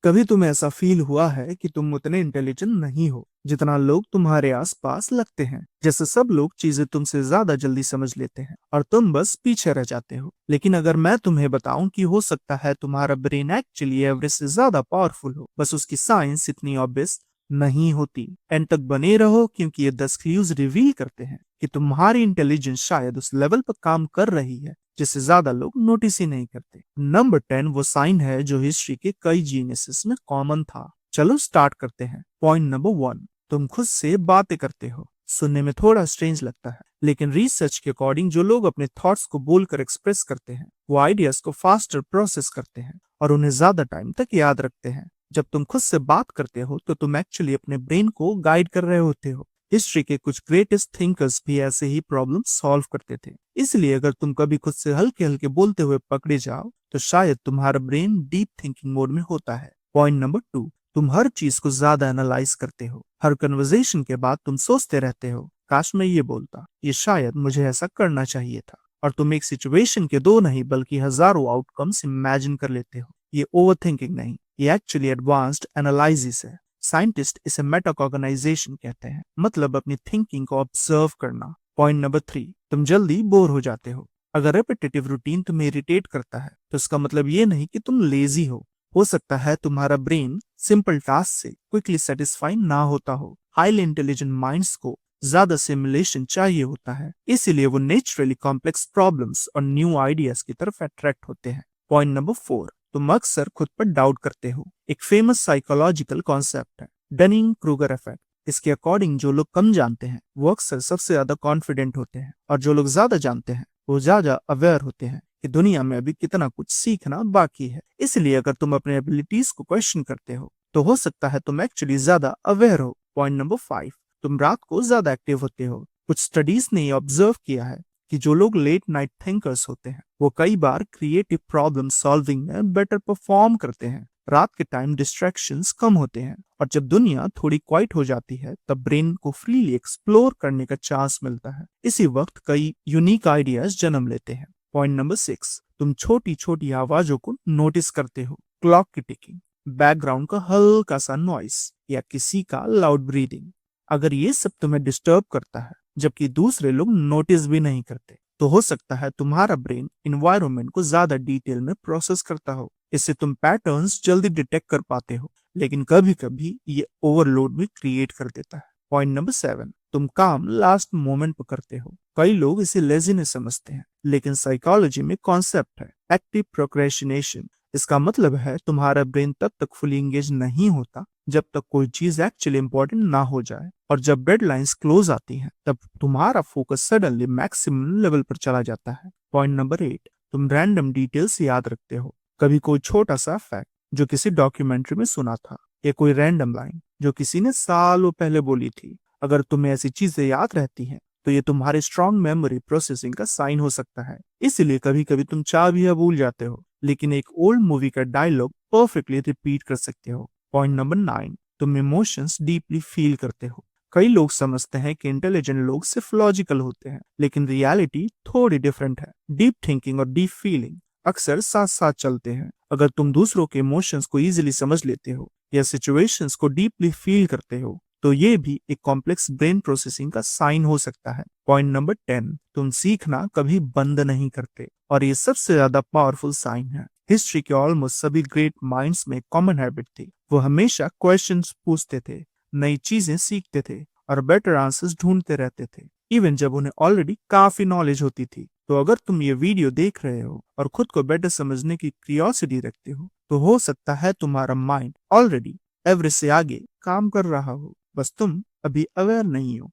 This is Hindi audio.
कभी तुम्हें ऐसा फील हुआ है कि तुम उतने इंटेलिजेंट नहीं हो जितना लोग तुम्हारे आसपास लगते हैं? जैसे सब लोग चीजें तुमसे ज्यादा जल्दी समझ लेते हैं और तुम बस पीछे रह जाते हो। लेकिन अगर मैं तुम्हें बताऊं कि हो सकता है तुम्हारा ब्रेन एक्चुअली एवरेज से ज्यादा पावरफुल हो, बस उसकी साइंस इतनी ऑब्वियस नहीं होती। एंड तक बने रहो, क्योंकि ये 10 क्लूज रिवील करते हैं कि तुम्हारी इंटेलिजेंस शायद उस लेवल पर काम कर रही है जिससे ज्यादा लोग नोटिस ही नहीं करते। नंबर 10 वो साइन है जो हिस्ट्री के कई जीनियसेस में कॉमन था। चलो स्टार्ट करते हैं। पॉइंट नंबर 1, तुम खुद से बातें करते हो। सुनने में थोड़ा स्ट्रेंज लगता है, लेकिन रिसर्च के अकॉर्डिंग जो लोग अपने थॉट्स को बोलकर एक्सप्रेस करते हैं वो आइडियाज को फास्टर प्रोसेस करते हैं और उन्हें ज्यादा टाइम तक याद रखते हैं। जब तुम खुद से बात करते हो तो तुम एक्चुअली अपने ब्रेन को गाइड कर रहे होते हो। हिस्ट्री के कुछ ग्रेटेस्ट थिंकर्स भी ऐसे ही प्रॉब्लम सॉल्व करते थे। इसलिए अगर तुम कभी खुद से हल्के हल्के बोलते हुए पकड़े जाओ तो शायद तुम्हारा ब्रेन डीप थिंकिंग मोड में होता है। पॉइंट नंबर 2, तुम हर चीज को ज्यादा एनालाइज करते हो। हर कन्वर्सेशन के बाद तुम सोचते रहते हो, काश मैं ये बोलता, ये शायद मुझे ऐसा करना चाहिए था। और तुम एक सिचुएशन के दो नहीं बल्कि हजारों आउटकम्स इमेजिन कर लेते हो। ये ओवर थिंकिंग नहीं, ये एक्चुअली एडवांस्ड एनालिसिस है। साइंटिस्ट इसे मेटाकॉग्नाइजेशन कहते हैं, मतलब अपनी थिंकिंग को ऑब्जर्व करना। पॉइंट नंबर 3, तुम जल्दी बोर हो जाते हो। अगर रेपिटेटिव रूटीन तुम्हें इरिटेट करता है तो इसका मतलब ये नहीं कि तुम लेजी हो सकता है तुम्हारा ब्रेन सिंपल टास्क से क्विकली सेटिस्फाई ना होता हो। हाईली इंटेलिजेंट माइंड्स को ज्यादा सिमुलेशन चाहिए होता है, इसीलिए वो नेचुरली कॉम्प्लेक्स प्रॉब्लम्स और न्यू आइडियाज की तरफ अट्रैक्ट होते हैं। पॉइंट नंबर 4, तुम अक्सर खुद पर डाउट करते हो। एक फेमस साइकोलॉजिकल कॉन्सेप्ट है, डनिंग क्रूगर इफेक्ट। इसके अकॉर्डिंग जो लोग कम जानते हैं वो अक्सर सबसे ज्यादा कॉन्फिडेंट होते हैं, और जो लोग ज्यादा जानते हैं वो ज्यादा अवेयर होते हैं कि दुनिया में अभी कितना कुछ सीखना बाकी है। इसलिए अगर तुम अपने एबिलिटीज को क्वेश्चन करते हो तो हो सकता है तुम एक्चुअली ज्यादा अवेयर हो। पॉइंट नंबर 5, तुम रात को ज्यादा एक्टिव होते हो। कुछ स्टडीज ने ऑब्जर्व किया है कि जो लोग लेट नाइट थिंकर्स होते हैं वो कई बार क्रिएटिव प्रॉब्लम सॉल्विंग में बेटर परफॉर्म करते हैं। रात के टाइम डिस्ट्रैक्शंस कम होते हैं और जब दुनिया थोड़ी क्वाइट हो जाती है तब ब्रेन को फ्रीली एक्सप्लोर करने का चांस मिलता है। इसी वक्त कई यूनिक आइडियाज जन्म लेते हैं। पॉइंट नंबर 6, तुम छोटी छोटी आवाजों को नोटिस करते हो। क्लॉक की टिकिंग, बैकग्राउंड का हल्का सा नॉइस या किसी का लाउड ब्रीदिंग। अगर ये सब तुम्हें डिस्टर्ब करता है जबकि दूसरे लोग नोटिस भी नहीं करते तो हो सकता है तुम्हारा ब्रेन इन्वायरमेंट को ज्यादा डिटेल में प्रोसेस करता हो। इससे तुम पैटर्न्स जल्दी डिटेक्ट कर पाते हो, लेकिन कभी कभी ये ओवरलोड भी क्रिएट कर देता है। पॉइंट नंबर 7, तुम काम लास्ट मोमेंट पर करते हो। कई लोग इसे लेजीनेस समझते हैं, लेकिन साइकोलॉजी में कॉन्सेप्ट है एक्टिव प्रोक्रेस्टिनेशन। इसका मतलब है तुम्हारा ब्रेन तब तक फुली एंगेज नहीं होता जब तक कोई चीज एक्चुअली इंपॉर्टेंट ना हो जाए, और जब डेडलाइंस क्लोज आती हैं तब तुम्हारा फोकस सडनली मैक्सिमम लेवल पर चला जाता है। पॉइंट नंबर 8, तुम रैंडम डिटेल्स याद रखते हो। कभी कोई छोटा सा फैक्ट जो किसी डॉक्यूमेंट्री में सुना था, या कोई रैंडम लाइन जो किसी ने सालों पहले बोली थी। अगर तुम्हें ऐसी चीजें याद रहती हैं तो ये तुम्हारे स्ट्रॉन्ग मेमोरी प्रोसेसिंग का साइन हो सकता है। इसलिए कभी कभी तुम चाबियां भूल जाते हो, लेकिन एक ओल्ड मूवी का डायलॉग परफेक्टली रिपीट कर सकते हो। पॉइंट नंबर 9, तुम इमोशंस डीपली फील करते हो। कई लोग समझते हैं कि इंटेलिजेंट लोग सिर्फ लॉजिकल होते हैं, लेकिन रियलिटी थोड़ी डिफरेंट है। डीप थिंकिंग और डीप फीलिंग अक्सर साथ साथ चलते हैं। अगर तुम दूसरों के इमोशंस को इजीली समझ लेते हो या सिचुएशंस को डीपली फील करते हो तो ये भी एक कॉम्प्लेक्स ब्रेन प्रोसेसिंग का साइन हो सकता है। पॉइंट नंबर 10, तुम सीखना कभी बंद नहीं करते, और ये सबसे ज्यादा पावरफुल साइन है। हिस्ट्री के ऑलमोस्ट सभी ग्रेट माइंड्स में कॉमन हैबिट थी, वो हमेशा क्वेश्चंस पूछते थे, नई चीजें सीखते थे और बेटर आंसर्स ढूंढते रहते थे, इवन जब उन्हें ऑलरेडी काफी नॉलेज होती थी। तो अगर तुम ये वीडियो देख रहे हो और खुद को बेटर समझने की क्यूरियोसिटी रखते हो तो हो सकता है तुम्हारा माइंड ऑलरेडी एवरेज से आगे काम कर रहा हो, बस तुम अभी अवेयर नहीं हो।